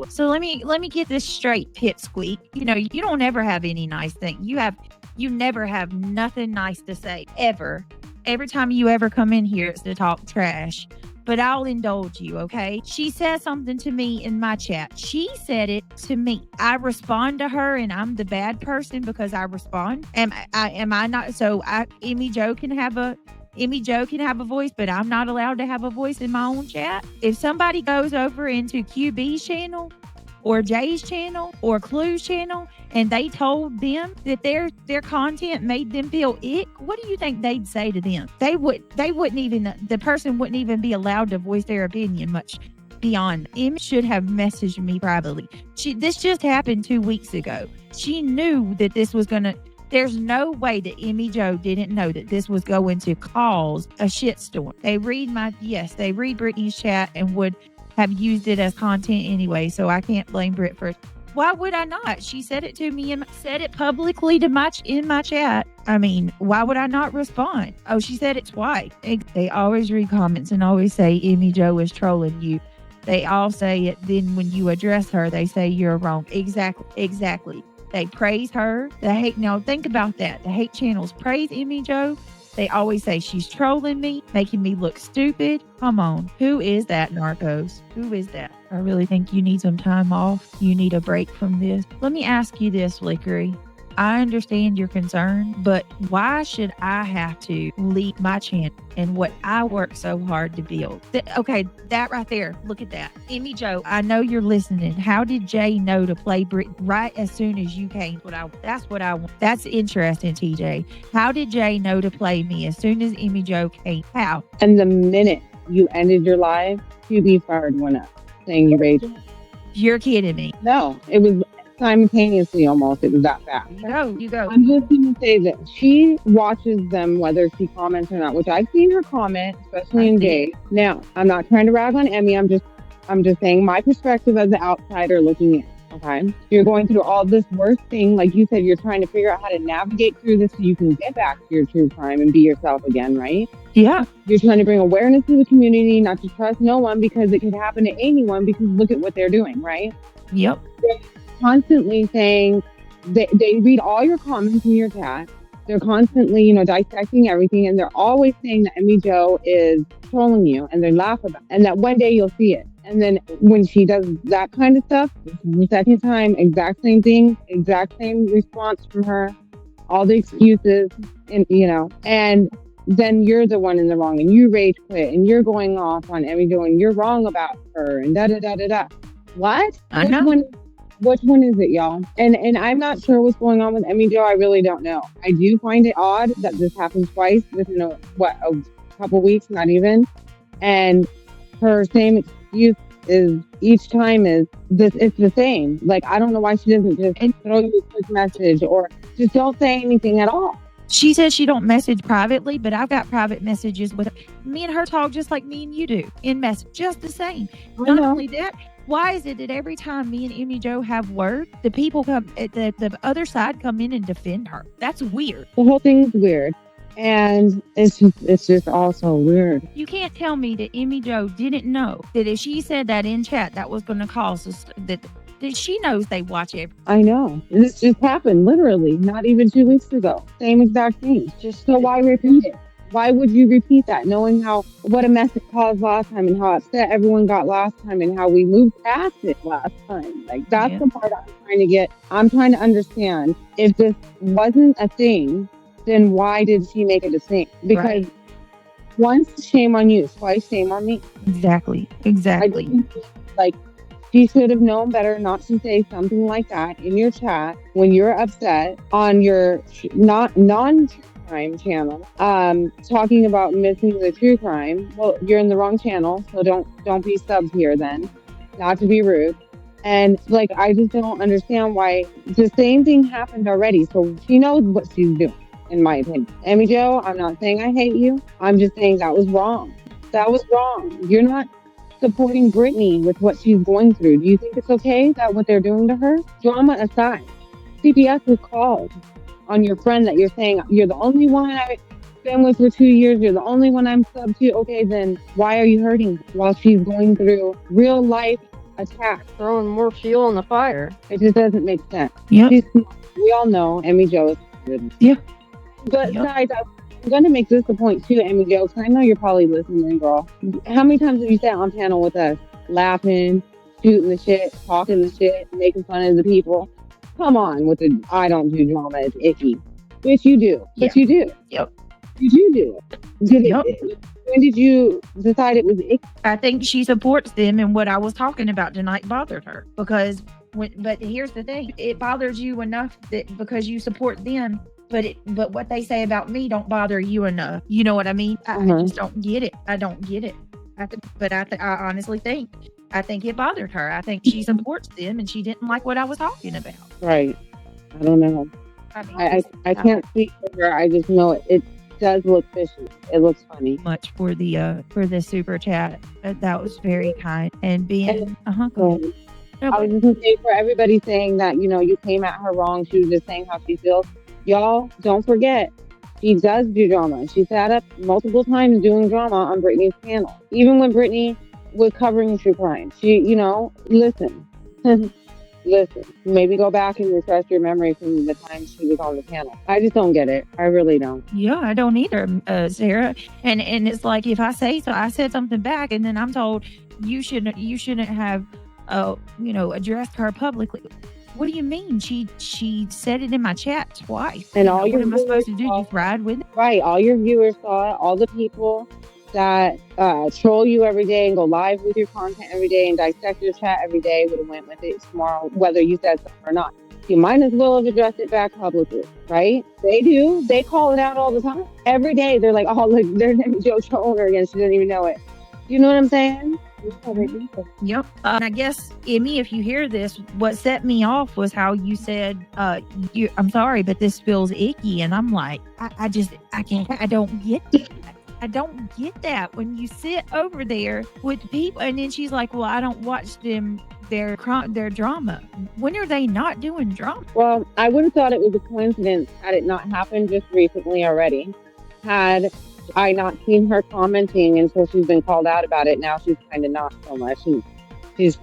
So let me get this straight, Pipsqueak. You know, you don't ever have any nice thing. You never have nothing nice to say ever. Every time you ever come in here, it's to talk trash. But I'll indulge you, okay? She said something to me in my chat. She said it to me. I respond to her, and I'm the bad person because I respond. Am I not? So Emmy Jo can have a voice, but I'm not allowed to have a voice in my own chat. If somebody goes over into QB's channel or Jay's channel or Clue's channel and they told them that their content made them feel ick, what do you think they'd say to them? The person wouldn't even be allowed to voice their opinion much beyond. Emmy should have messaged me privately. This just happened 2 weeks ago. She knew that this was going to, there's no way that Emmy Jo didn't know that this was going to cause a shitstorm. They read Brittany's chat and would have used it as content anyway, so I can't blame Britt for it. Why would I not? She said it to me and said it publicly in my chat. I mean, why would I not respond? Oh, she said it twice. They always read comments and always say Emmy Jo is trolling you. They all say it. Then when you address her, they say you're wrong. Exactly. They praise her. Now think about that. The hate channels praise Emmy Jo. They always say she's trolling me, making me look stupid. Come on. Who is that, Narcos? Who is that? I really think you need some time off. You need a break from this. Let me ask you this, Lickery. I understand your concern, but why should I have to leave my channel and what I worked so hard to build? Okay, that right there. Look at that. Emmy Jo, I know you're listening. How did Jay know to play Brit right as soon as you came? That's what I want. That's interesting, TJ. How did Jay know to play me as soon as Emmy Jo came? How? And the minute you ended your live, QB fired one up saying you raged. You're kidding me. No, it was simultaneously almost. It was that fast. You go. I'm just going to say that she watches them whether she comments or not, which I've seen her comment, especially in Jay. Now, I'm not trying to rag on Emmy. I'm just saying my perspective as the outsider looking in. Okay. You're going through all this worst thing. Like you said, you're trying to figure out how to navigate through this so you can get back to your true crime and be yourself again, right? Yeah. You're trying to bring awareness to the community, not to trust no one because it could happen to anyone because look at what they're doing, right? Yep. They're constantly saying, they read all your comments in your chat. They're constantly, dissecting everything. And they're always saying that Emmy Jo is trolling you and they laugh about it. And that one day you'll see it. And then when she does that kind of stuff, the second time, exact same thing, exact same response from her, all the excuses, and then you're the one in the wrong and you rage quit and you're going off on Emmy Jo and you're wrong about her and da-da-da-da-da. What? I know. Which one is it, y'all? And I'm not sure what's going on with Emmy Jo. I really don't know. I do find it odd that this happened twice within a couple weeks, not even. And her same excuse is each time is this. It's the same. Like, I don't know why she doesn't just throw you a quick message or just don't say anything at all. She says she don't message privately, but I've got private messages with her. Me and her talk just like me and you do in message, just the same. Not only that, why is it that every time me and Emmy Jo have words, the people come, the other side come in and defend her? That's weird. The whole thing's weird. And it's just also weird. You can't tell me that Emmy Jo didn't know that if she said that in chat, that was going to cause us that she knows they watch everything. I know. This just happened literally not even 2 weeks ago. Same exact thing. So why repeat it? Why would you repeat that knowing what a mess it caused last time and how upset everyone got last time and how we moved past it last time? Like, that's the part I'm trying to understand. If this wasn't a thing, then why did she make it a thing? Because once, shame on you, twice, shame on me. Exactly. She should have known better not to say something like that in your chat when you're upset on your non-true crime channel, talking about missing the true crime. Well, you're in the wrong channel, so don't be subbed here then. Not to be rude. And I just don't understand why the same thing happened already. So she knows what she's doing, in my opinion. Emmy Jo, I'm not saying I hate you. I'm just saying that was wrong. That was wrong. You're not supporting Brittany with what she's going through. Do you think it's okay that what they're doing to her? Drama aside, CPS was called on your friend that you're saying, you're the only one I've been with for 2 years, you're the only one I'm sub to. Okay, then why are you hurting her while she's going through real life attack. Throwing more fuel on the fire. It just doesn't make sense. Yep. We all know Emmy Jo is good. Yeah. But Yep. guys, I'm going to make this a point too, Emmy Jo, because I know you're probably listening, girl. How many times have you sat on panel with us, laughing, shooting the shit, talking the shit, making fun of the people? Come on with the I don't do drama, it's icky. Bitch, you do. But you do. Yep. You do do it. Yep. When did you decide it was icky? I think she supports them, and what I was talking about tonight bothered her because but here's the thing, it bothers you enough that because you support them, but what they say about me don't bother you enough. You know what I mean? I just don't get it. I don't get it. I honestly think it bothered her. I think she supports them, and she didn't like what I was talking about. Right. I don't know. I can't speak for her. I just know it does look fishy. It looks funny. Much for the super chat. That was very kind. And being go ahead. I was just gonna say, for everybody saying that, you came at her wrong, she was just saying how she feels. Y'all, don't forget, she does do drama. She sat up multiple times doing drama on Brittney's panel. Even when Brittney was covering true crime. She, listen. Listen, maybe go back and refresh your memory from the time she was on the panel. I just don't get it. I really don't. Yeah, I don't either, Sarah. And it's like, if I say so, I said something back, and then I'm told you shouldn't have, addressed her publicly. What do you mean? She said it in my chat twice. And all what am I supposed to do? Just ride with it? Right. All your viewers saw it. All the people that troll you every day and go live with your content every day and dissect your chat every day would have went with it tomorrow, whether you said something or not. You might as well have addressed it back publicly, right? They do. They call it out all the time. Every day they're like, oh, look, there's Emmy Jo trolling her again. She doesn't even know it. You know what I'm saying? Yep. And I guess, Emmy, if you hear this, what set me off was how you said, I'm sorry, but this feels icky. And I'm like, I don't get it. I don't get that when you sit over there with people. And then she's like, well, I don't watch their drama. When are they not doing drama? Well, I would have thought it was a coincidence had it not happened just recently already. Had I not seen her commenting until she's been called out about it. Now she's kind of not so much. And she's,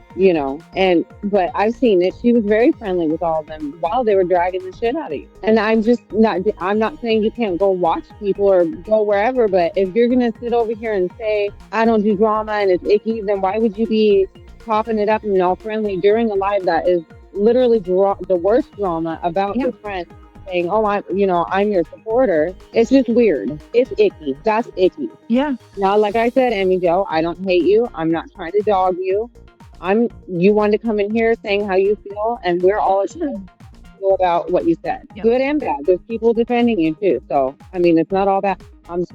but I've seen it. She was very friendly with all of them while they were dragging the shit out of you. And I'm not saying you can't go watch people or go wherever, but if you're going to sit over here and say, I don't do drama and it's icky, then why would you be popping it up and all friendly during a live that is literally the worst drama about your friend saying, oh, I'm your supporter? It's just weird. It's icky. That's icky. Yeah. Now, like I said, Emmy Jo, I don't hate you. I'm not trying to dog you. You wanted to come in here saying how you feel, and we're all feel about what you said. Yep. Good and bad. There's people defending you too. So, it's not all bad. I'm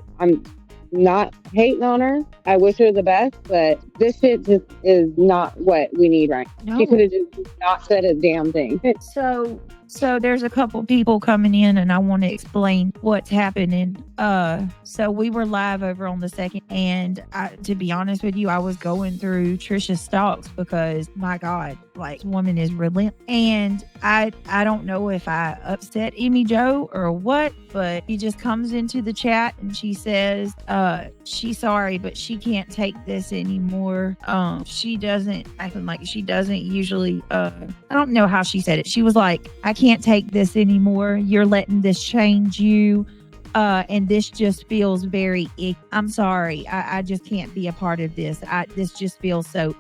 not hating on her. I wish her the best, but this shit just is not what we need right now. No. She could have just not said a damn thing. So there's a couple people coming in, and I want to explain what's happening. So we were live over on the second, and to be honest with you, I was going through Trisha's stalks because, my God, this woman is relentless. And I don't know if I upset Emmy Jo or what, but she just comes into the chat and she says, she's sorry, but she can't take this anymore. She doesn't usually, I don't know how she said it. She was like, I can't take this anymore. You're letting this change you. And this just feels very icky. I'm sorry. I just can't be a part of this. This just feels so,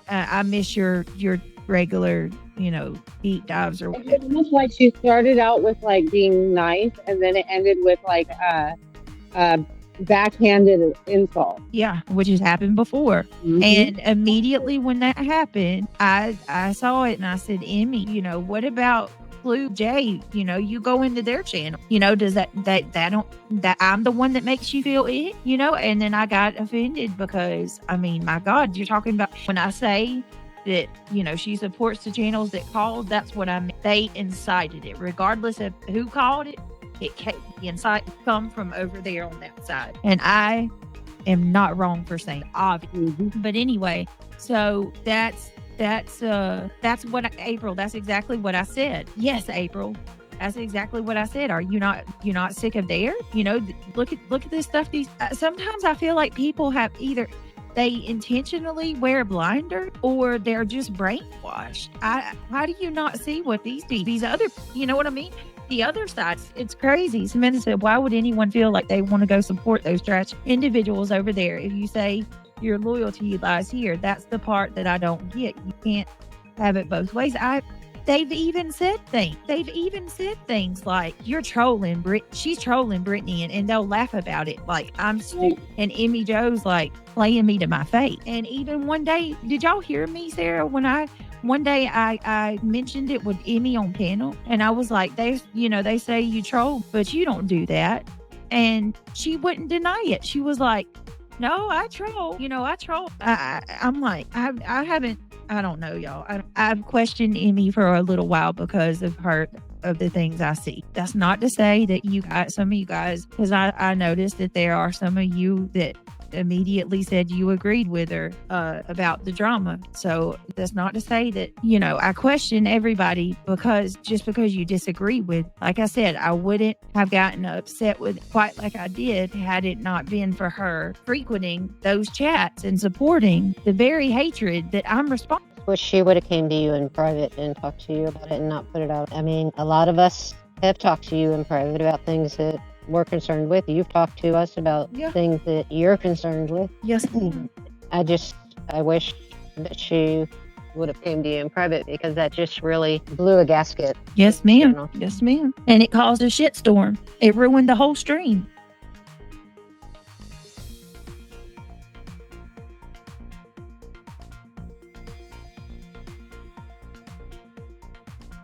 I miss your regular, deep dives or whatever. It's almost like she started out with being nice, and then it ended with backhanded insult. Yeah, which has happened before. And immediately when that happened, I saw it and I said, Emmy, what about J? You go into their channel. Does that I'm the one that makes you feel it? And then I got offended because my God, you're talking about when I say that she supports the channels that called. That's what I mean. They incited it, regardless of who called it. The incite come from over there on that side, and I am not wrong for saying obviously. But anyway, so that's what April. That's exactly what I said. Yes, April. That's exactly what I said. Are you're not sick of theirs? Look at this stuff. Sometimes I feel like people have either they intentionally wear blinder or they're just brainwashed. How do you not see what these other, you know what I mean? The other side, it's crazy. Samantha said, why would anyone feel like they want to go support those trash individuals over there if you say your loyalty lies here? That's the part that I don't get. You can't have it both ways. They've even said things like, you're trolling she's trolling Brittany, and they'll laugh about it like I'm stupid. And Emmy Jo's like playing me to my face. And even one day, did y'all hear me, Sarah, when one day I mentioned it with Emmy on panel, and I was like, they say you troll, but you don't do that. And she wouldn't deny it. She was like, no, I troll. I troll. I'm like, I don't know, y'all. I've questioned Emmy for a little while because of the things I see. That's not to say that some of you guys, because I noticed that there are some of you that immediately said you agreed with her about the drama. So that's not to say that, I question everybody because you disagree with. Like I said, I wouldn't have gotten upset with quite like I did had it not been for her frequenting those chats and supporting the very hatred that I'm responsible. Wish she would have came to you in private and talked to you about it and not put it out. I mean, a lot of us have talked to you in private about things that we're concerned with. You've talked to us about things that you're concerned with. Yes. I wish that she would have came to you in private, because that just really blew a gasket. Yes, ma'am. Yes, ma'am. And it caused a shitstorm. It ruined the whole stream.